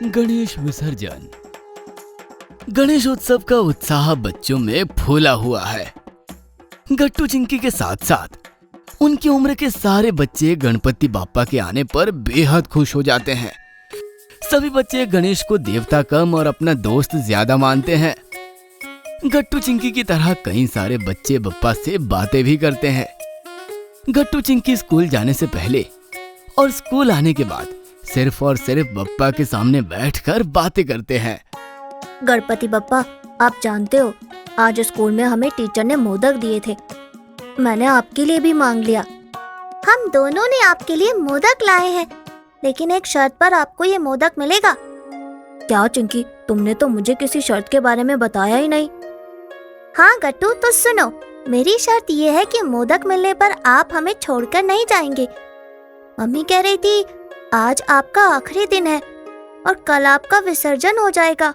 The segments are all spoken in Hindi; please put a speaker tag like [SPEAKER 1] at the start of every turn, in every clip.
[SPEAKER 1] गणेश विसर्जन। गणेश उत्सव का उत्साह बच्चों में फूला हुआ है। गट्टू चिंकी के साथ साथ उनकी उम्र के सारे बच्चे गणपति बाप्पा के आने पर बेहद खुश हो जाते हैं। सभी बच्चे गणेश को देवता कम और अपना दोस्त ज्यादा मानते हैं। गट्टू चिंकी की तरह कई सारे बच्चे बप्पा से बातें भी करते हैं। गट्टू चिंकी स्कूल जाने से पहले और स्कूल आने के बाद सिर्फ और सिर्फ बप्पा के सामने बैठकर बातें करते हैं।
[SPEAKER 2] गणपति बप्पा, आप जानते हो आज स्कूल में हमें टीचर ने मोदक दिए थे। मैंने आपके लिए भी मांग लिया। हम दोनों ने आपके लिए मोदक लाए हैं, लेकिन एक शर्त पर आपको ये मोदक मिलेगा। क्या चिंकी, तुमने तो मुझे किसी शर्त के बारे में बताया ही नहीं। हाँ गट्टू, तो सुनो, मेरी शर्त ये है कि मोदक मिलने पर आप हमें छोड़कर नहीं जाएंगे। मम्मी कह रही थी आज आपका आखिरी दिन है और कल आपका विसर्जन हो जाएगा।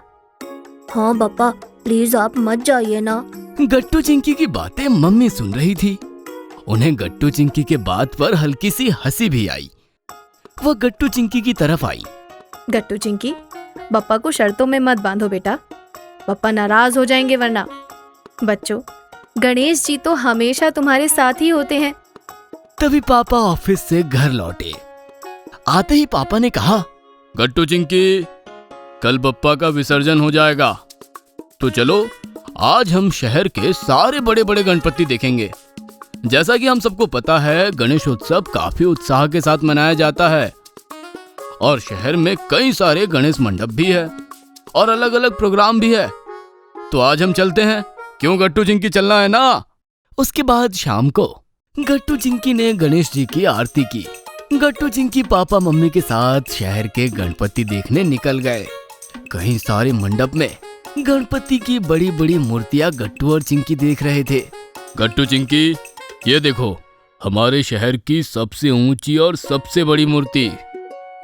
[SPEAKER 2] हाँ बप्पा, प्लीज आप मत जाइए ना।
[SPEAKER 1] गट्टू चिंकी की बातें मम्मी सुन रही थी। उन्हें गट्टू चिंकी के बात पर हल्की सी हंसी भी आई। वह गट्टू चिंकी की तरफ आई।
[SPEAKER 3] गट्टू चिंकी, बप्पा को शर्तों में मत बांधो बेटा, बप्पा नाराज हो जाएंगे वरना। बच्चों, गणेश जी तो हमेशा तुम्हारे साथ ही होते हैं।
[SPEAKER 1] तभी पापा ऑफिस से घर लौटे। आते ही पापा ने कहा, गट्टू चिंकी, कल बप्पा का विसर्जन हो जाएगा, तो चलो आज हम शहर के सारे बड़े बड़े गणपति देखेंगे। जैसा कि हम सबको पता है, गणेश उत्सव काफी उत्साह के साथ मनाया जाता है और शहर में कई सारे गणेश मंडप भी है और अलग अलग प्रोग्राम भी है। तो आज हम चलते हैं, क्यों गट्टू चिंकी, चलना है ना? उसके बाद शाम को गट्टू चिंकी ने गणेश जी की आरती की। गट्टू चिंकी पापा मम्मी के साथ शहर के गणपति देखने निकल गए। कई सारे मंडप में गणपति की बड़ी बड़ी मूर्तियां गट्टू और चिंकी देख रहे थे। गट्टू चिंकी, ये देखो हमारे शहर की सबसे ऊंची और सबसे बड़ी मूर्ति।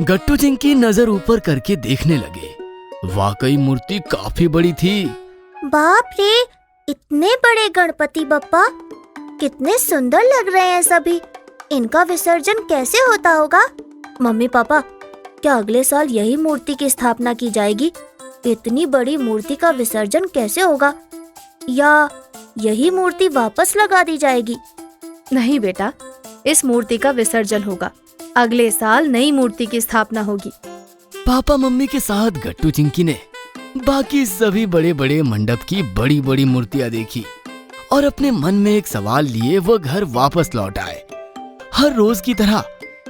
[SPEAKER 1] गट्टू चिंकी नजर ऊपर करके देखने लगे। वाकई मूर्ति काफी बड़ी थी।
[SPEAKER 2] बाप रे, इतने बड़े गणपति बप्पा, कितने सुंदर लग रहे हैं सभी। इनका विसर्जन कैसे होता होगा? मम्मी पापा, क्या अगले साल यही मूर्ति की स्थापना की जाएगी? इतनी बड़ी मूर्ति का विसर्जन कैसे होगा? या यही मूर्ति वापस लगा दी जाएगी?
[SPEAKER 3] नहीं बेटा, इस मूर्ति का विसर्जन होगा। अगले साल नई मूर्ति की स्थापना होगी।
[SPEAKER 1] पापा मम्मी के साथ गट्टू चिंकी ने बाकी सभी बड़े बड़े मंडप की बड़ी बड़ी मूर्तियां देखी और अपने मन में एक सवाल लिए वो घर वापस लौट आए। हर रोज की तरह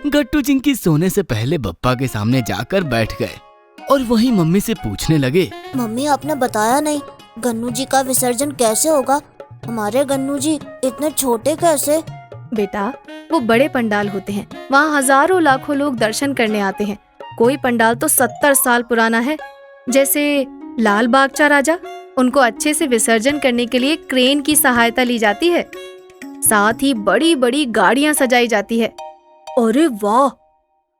[SPEAKER 1] गट्टू चिंकी सोने से पहले बप्पा के सामने जाकर बैठ गए और वहीं मम्मी से पूछने लगे,
[SPEAKER 2] मम्मी, आपने बताया नहीं, गन्नू जी का विसर्जन कैसे होगा? हमारे गन्नू जी इतने छोटे कैसे?
[SPEAKER 3] बेटा, वो बड़े पंडाल होते हैं, वहाँ हजारों लाखों लोग दर्शन करने आते हैं। कोई पंडाल तो 70 साल पुराना है। जैसे लाल बागचा राजा, उनको अच्छे से विसर्जन करने के लिए क्रेन की सहायता ली जाती है। साथ ही बड़ी बड़ी गाड़ियां सजाई जाती है।
[SPEAKER 2] अरे वाह!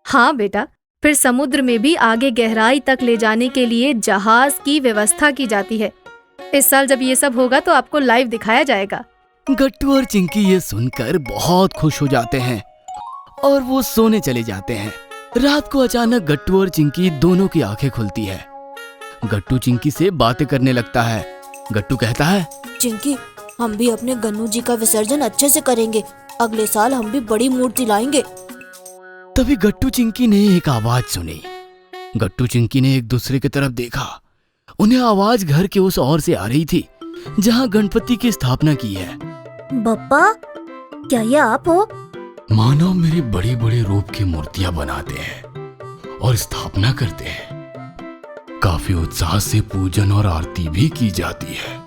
[SPEAKER 3] हाँ बेटा, फिर समुद्र में भी आगे गहराई तक ले जाने के लिए जहाज की व्यवस्था की जाती है। इस साल जब ये सब होगा तो आपको लाइव दिखाया जाएगा।
[SPEAKER 1] गट्टू और चिंकी ये सुनकर बहुत खुश हो जाते हैं और वो सोने चले जाते हैं। रात को अचानक गट्टू और चिंकी दोनों की आंखें खुलती है। गट्टू चिंकी से बातें करने लगता है। गट्टू कहता है,
[SPEAKER 2] चिंकी, हम भी अपने गन्नू जी का विसर्जन अच्छे से करेंगे। अगले साल हम भी बड़ी मूर्ति लाएंगे।
[SPEAKER 1] तभी गट्टू चिंकी ने एक आवाज सुनी। गट्टू चिंकी ने एक दूसरे की तरफ देखा। उन्हें आवाज घर के उस ओर से आ रही थी जहाँ गणपति की स्थापना की है।
[SPEAKER 2] बप्पा, क्या ये आप हो?
[SPEAKER 1] मानव मेरे बड़ी बड़ी रूप की मूर्तियां बनाते हैं और स्थापना करते हैं। काफी उत्साह से पूजन और आरती भी की जाती है।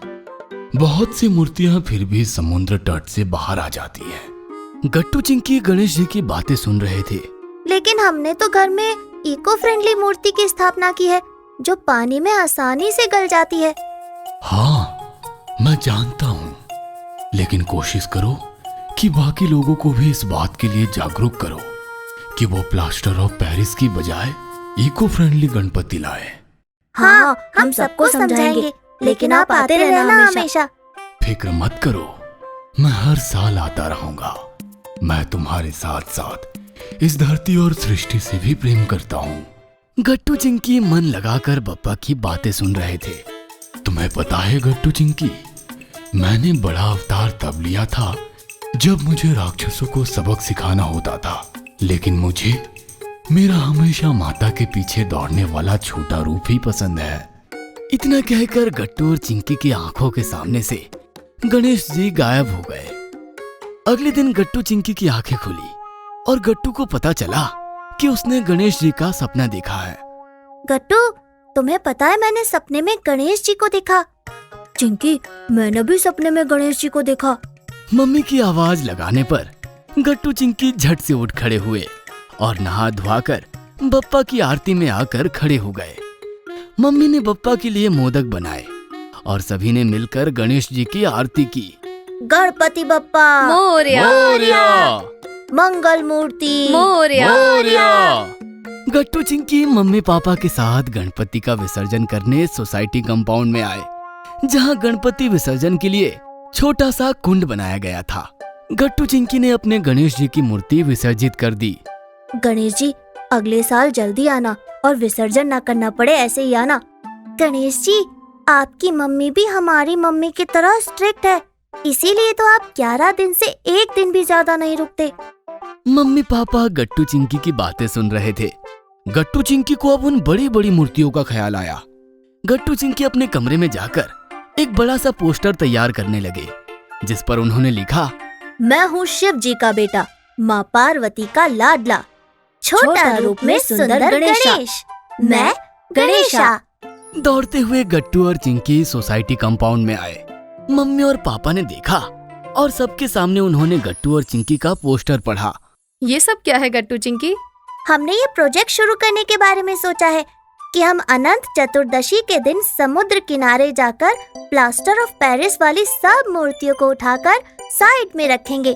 [SPEAKER 1] बहुत सी मूर्तियां फिर भी समुद्र तट से बाहर आ जाती हैं। गट्टू चिंकी गणेश जी की बातें सुन रहे थे।
[SPEAKER 2] लेकिन हमने तो घर में इको फ्रेंडली मूर्ति की स्थापना की है, जो पानी में आसानी से गल जाती है।
[SPEAKER 1] हाँ, मैं जानता हूँ, लेकिन कोशिश करो कि बाकी लोगों को भी इस बात के लिए जागरूक करो कि वो प्लास्टर ऑफ पेरिस की बजाय इको फ्रेंडली गणपति लाए।
[SPEAKER 2] हाँ, हम सबको समझाएंगे, लेकिन आप आते रहना हमेशा।
[SPEAKER 1] फिक्र मत करो, मैं हर साल आता रहूंगा। मैं तुम्हारे साथ साथ इस धरती और सृष्टि से भी प्रेम करता हूँ। गट्टू चिंकी मन लगाकर बप्पा की बातें सुन रहे थे। तुम्हें पता है गट्टू चिंकी, मैंने बड़ा अवतार तब लिया था जब मुझे राक्षसों को सबक सिखाना होता था, लेकिन मुझे मेरा हमेशा माता के पीछे दौड़ने वाला छोटा रूप ही पसंद है। इतना कहकर गट्टू और चिंकी की आंखों के सामने से गणेश जी गायब हो गए। अगले दिन गट्टू चिंकी की आंखें खुली और गट्टू को पता चला कि उसने गणेश जी का सपना देखा है।
[SPEAKER 2] गट्टू, तुम्हें पता है मैंने सपने में गणेश जी को देखा। चिंकी, मैंने भी सपने में गणेश जी को देखा।
[SPEAKER 1] मम्मी की आवाज लगाने पर गट्टू चिंकी झट से उठ खड़े हुए और नहा धोकर बप्पा की आरती में आकर खड़े हो गए। मम्मी ने बप्पा के लिए मोदक बनाए और सभी ने मिलकर गणेश जी की आरती की।
[SPEAKER 2] गणपति बप्पा
[SPEAKER 3] मोरया
[SPEAKER 1] मोरया,
[SPEAKER 2] मंगल मूर्ति
[SPEAKER 3] मोरया।
[SPEAKER 1] मोरया। गट्टू चिंकी मम्मी पापा के साथ गणपति का विसर्जन करने सोसाइटी कंपाउंड में आए, जहां गणपति विसर्जन के लिए छोटा सा कुंड बनाया गया था। गट्टू चिंकी ने अपने गणेश जी की मूर्ति विसर्जित कर दी।
[SPEAKER 2] गणेश जी, अगले साल जल्दी आना और विसर्जन ना करना पड़े, ऐसे ही आना। गणेश जी, आपकी मम्मी भी हमारी मम्मी की तरह स्ट्रिक्ट है, इसीलिए तो आप 11 दिन से एक दिन भी ज्यादा नहीं रुकते।
[SPEAKER 1] मम्मी पापा गट्टू चिंकी की बातें सुन रहे थे। गट्टू चिंकी को अब उन बड़ी बड़ी मूर्तियों का ख्याल आया। गट्टू चिंकी अपने कमरे में जाकर एक बड़ा सा पोस्टर तैयार करने लगे, जिस पर उन्होंने लिखा,
[SPEAKER 2] मैं हूँ शिव जी का बेटा, माँ पार्वती का लाडला, छोटा रूप में सुंदर गणेश, मैं गणेशा।
[SPEAKER 1] दौड़ते हुए गट्टू और चिंकी सोसाइटी कंपाउंड में आए। मम्मी और पापा ने देखा और सबके सामने उन्होंने गट्टू और चिंकी का पोस्टर पढ़ा।
[SPEAKER 3] ये सब क्या है गट्टू चिंकी?
[SPEAKER 2] हमने ये प्रोजेक्ट शुरू करने के बारे में सोचा है कि हम अनंत चतुर्दशी के दिन समुद्र किनारे जाकर प्लास्टर ऑफ पेरिस वाली सब मूर्तियों को उठाकर साइड में रखेंगे।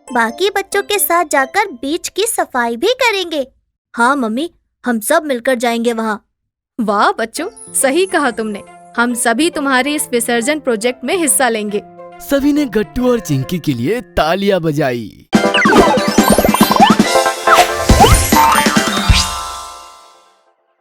[SPEAKER 2] बाकी बच्चों के साथ जाकर बीच की सफाई भी करेंगे। हाँ मम्मी, हम सब मिलकर जाएंगे वहाँ।
[SPEAKER 3] वाह बच्चों, सही कहा तुमने। हम सभी तुम्हारे इस विसर्जन प्रोजेक्ट में हिस्सा लेंगे।
[SPEAKER 1] सभी ने गट्टू और चिंकी के लिए तालियां बजाई।